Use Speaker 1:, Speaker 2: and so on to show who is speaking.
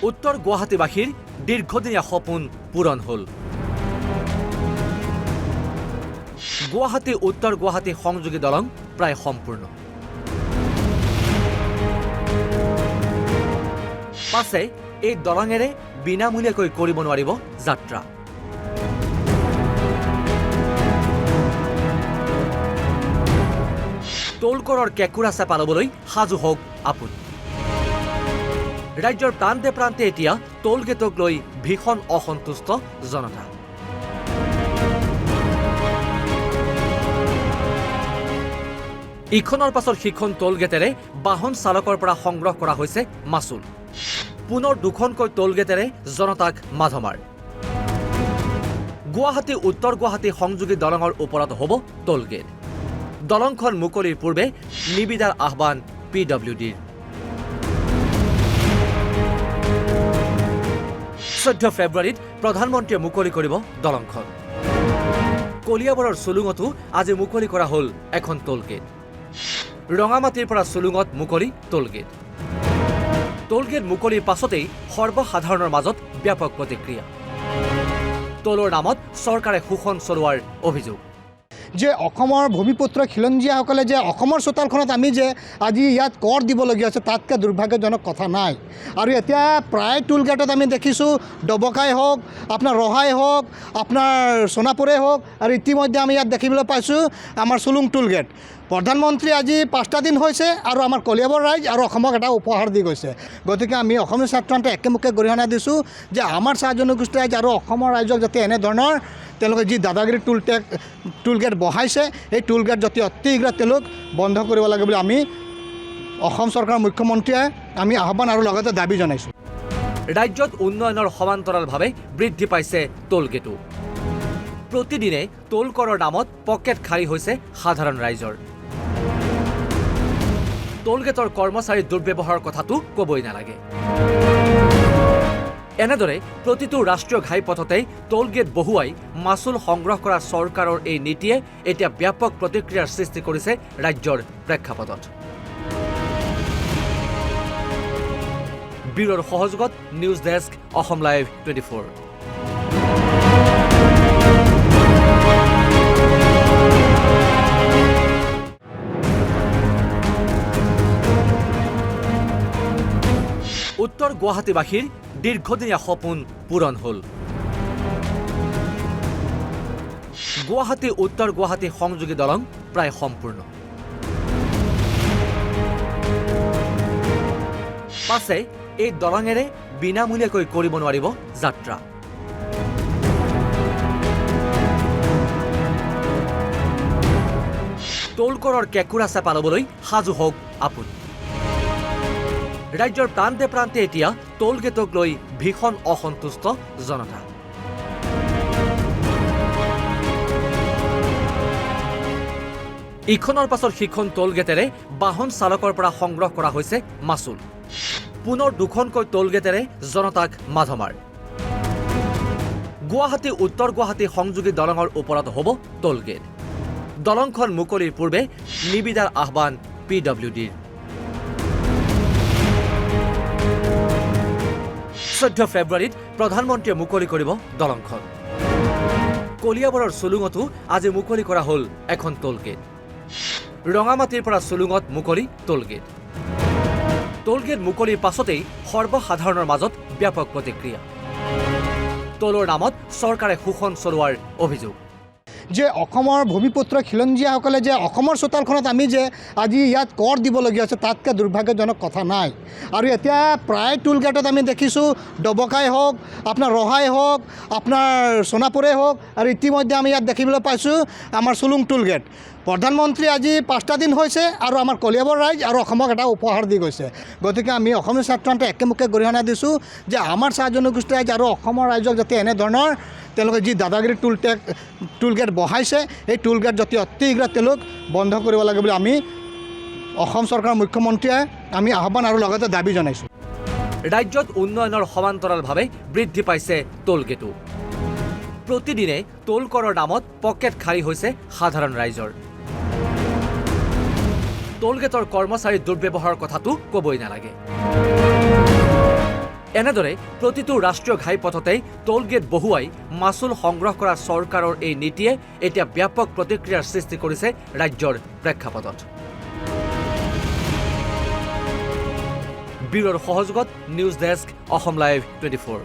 Speaker 1: উত্তৰ গুৱাহাটীবাসীৰ দীৰ্ঘদিনীয়া সপোন পূৰণ হ'ল। গুৱাহাটী উত্তৰ গুৱাহাটী সংযোগী দলং প্ৰায় সম্পূৰ্ণ। পাছে এই দলঙেৰে বিনামূলীয়াকৈ কৰিব নোৱাৰিব যাত্ৰা। টোলকৰৰ কেঁকুৰা চেপা ল'বলৈ সাজু হওক আপুনি। ৰাজ্যৰ প্ৰান্তে প্ৰান্তে এতিয়া টোল গেটক লৈ ভীষণ অসন্তুষ্ট জনতা। ইখনৰ পাছত সিখন টোল গেটেৰে বাহন চালকৰ পৰা সংগ্ৰহ কৰা হৈছে মাচুল। পুনৰ দুখনকৈ টোল গেটেৰে জনতাক মাধমাৰ। গুৱাহাটী উত্তৰ গুৱাহাটী সংযোগী দলঙৰ ওপৰত হ'ব টোল গেট। দলংখন মুকলিৰ পূৰ্বে নিবিদাৰ আহ্বান PWDৰ। 14 ফেব্ৰুৱাৰীত প্ৰধানমন্ত্ৰীয়ে মুকলি কৰিব দলংখন। কলিয়াবৰৰ চুলুঙতো আজি মুকলি কৰা হ'ল এখন টোল গেট। ৰঙামাটিৰ পৰা চুলুঙত মুকলি টোল গেট। টোল গেট মুকলিৰ পাছতেই সৰ্বসাধাৰণৰ মাজত ব্যাপক প্ৰতিক্ৰিয়া। টোলৰ নামত চৰকাৰে শোষণ চলোৱাৰ অভিযোগ।
Speaker 2: যে অসমৰ ভূমিপুত্ৰ খিলঞ্জীয়াসকলে যে অসমৰ চোতালখনত আমি যে আজি ইয়াত কৰ দিবলগীয়া আছে তাতকৈ দুৰ্ভাগ্যজনক কথা নাই। আৰু এতিয়া প্ৰায় টোল গেটত আমি দেখিছোঁ ডবকাই হওক, আপোনাৰ ৰহাই হওক, আপোনাৰ সোণাপুৰে হওক, আৰু ইতিমধ্যে আমি ইয়াত দেখিবলৈ পাইছোঁ আমাৰ চুলুং টোল গেট। প্ৰধানমন্ত্ৰী আজি 5টা দিন হৈছে আৰু আমাৰ কলিয়াবৰ ৰাইজ আৰু অসমক এটা উপহাৰ দি গৈছে। গতিকে আমি অসমীয়া ছাত্ৰহঁতে একেমুখে গৰিহণা দিছোঁ যে আমাৰ চাহ জনগোষ্ঠী ৰাইজ আৰু অসমৰ ৰাইজক যাতে এনেধৰণৰ তেওঁলোকে যি দাদাগিৰি টোল গেট বহাইছে এই টোল গেট যাতে অতি শীঘ্ৰে তেওঁলোক বন্ধ কৰিব লাগে বুলি আমি অসম চৰকাৰৰ মুখ্যমন্ত্ৰীয়ে আমি আহ্বান আৰু লগতে দাবী জনাইছোঁ।
Speaker 1: ৰাজ্যত উন্নয়নৰ সমান্তৰালভাৱে বৃদ্ধি পাইছে টোল গেটো। প্ৰতিদিনে টোল কৰৰ নামত পকেট খালী হৈছে সাধাৰণ ৰাইজৰ। টোল গেটৰ কৰ্মচাৰীৰ দুৰ্ব্যৱহাৰৰ কথাটো ক'বই নালাগে। এনেদৰে প্ৰতিটো ৰাষ্ট্ৰীয় ঘাইপথতে টোল গেট বহুৱাই মাচুল সংগ্ৰহ কৰা চৰকাৰৰ এই নীতিয়ে এতিয়া ব্যাপক প্ৰতিক্ৰিয়াৰ সৃষ্টি কৰিছে ৰাজ্যৰ প্ৰেক্ষাপটত। ব্যুৰোৰ সহযোগত নিউজ ডেস্ক, অসম লাইভ 24। উত্তৰ গুৱাহাটীবাসীৰ দীৰ্ঘদিনীয়া সপোন পূৰণ হ'ল। গুৱাহাটী উত্তৰ গুৱাহাটী সংযোগী দলং প্ৰায় সম্পূৰ্ণ। পাছে এই দলঙেৰে বিনামূলীয়াকৈ কৰিব নোৱাৰিব যাত্ৰা। টোলকৰৰ কেঁকুৰা চেপা ল'বলৈ সাজু হওক আপুনি। ৰাজ্যৰ প্ৰান্তে প্ৰান্তে এতিয়া টোল গেটক লৈ ভীষণ অসন্তুষ্ট জনতা। ইখনৰ পাছত সিখন টোল গেটেৰে বাহন চালকৰ পৰা সংগ্ৰহ কৰা হৈছে মাচুল। পুনৰ দুখনকৈ টোল গেটেৰে জনতাক মাধমাৰ। গুৱাহাটী উত্তৰ গুৱাহাটী সংযোগী দলঙৰ ওপৰত হ'ব টোল গেট। দলংখন মুকলিৰ পূৰ্বে নিবিদাৰ আহ্বান PWDৰ। 14 ফেব্ৰুৱাৰীত প্ৰধানমন্ত্ৰীয়ে মুকলি কৰিব দলংখন। কলিয়াবৰৰ চুলুঙতো আজি মুকলি কৰা হ'ল এখন টোল গেট। ৰঙামাটিৰ পৰা চুলুঙত মুকলি টোল গেট। টোল গেট মুকলিৰ পাছতেই সৰ্বসাধাৰণৰ মাজত ব্যাপক প্ৰতিক্ৰিয়া। টোলৰ নামত চৰকাৰে শোষণ চলোৱাৰ অভিযোগ।
Speaker 2: যে অসমৰ ভূমিপুত্ৰ খিলঞ্জীয়াসকলে যে অসমৰ চোতালখনত আমি যে আজি ইয়াত কৰ দিবলগীয়া আছে তাতকৈ দুৰ্ভাগ্যজনক কথা নাই। আৰু এতিয়া প্ৰায় টোল গেটত আমি দেখিছোঁ ডবকাই হওক, আপোনাৰ ৰহাই হওক, আপোনাৰ সোণাপুৰে হওক, আৰু ইতিমধ্যে আমি ইয়াত দেখিবলৈ পাইছোঁ আমাৰ চুলুং টোল গেট। প্ৰধানমন্ত্ৰী আজি 5টা দিন হৈছে আৰু আমাৰ কলিয়াবৰ ৰাইজ আৰু অসমক এটা উপহাৰ দি গৈছে। গতিকে আমি অসমীয়া ছাত্ৰহঁতে একেমুখে গৰিহণা দিছোঁ যে আমাৰ চাহ জনগোষ্ঠী ৰাইজ আৰু অসমৰ ৰাইজক যাতে এনেধৰণৰ তেওঁলোকে যি দাদাগিৰি টোল গেট বহাইছে এই টোল গেট যাতে অতি শীঘ্ৰে তেওঁলোক বন্ধ কৰিব লাগে বুলি আমি অসম চৰকাৰৰ মুখ্যমন্ত্ৰীয়ে আমি আহ্বান আৰু লগতে দাবী জনাইছোঁ।
Speaker 1: ৰাজ্যত উন্নয়নৰ সমান্তৰালভাৱে বৃদ্ধি পাইছে টোল গেটো। প্ৰতিদিনে টোল কৰৰ নামত পকেট খালী হৈছে সাধাৰণ ৰাইজৰ। টোল গেটৰ কৰ্মচাৰীৰ দুৰ্ব্যৱহাৰৰ কথাটো ক'বই নালাগে। এনেদৰে প্ৰতিটো ৰাষ্ট্ৰীয় ঘাইপথতেই টোল গেট বহুৱাই মাচুল সংগ্ৰহ কৰা চৰকাৰৰ এই নীতিয়ে এতিয়া ব্যাপক প্ৰতিক্ৰিয়াৰ সৃষ্টি কৰিছে ৰাজ্যৰ প্ৰেক্ষাপটত। ব্যুৰোৰ সহযোগত নিউজ ডেস্ক, অসম লাইভ 24।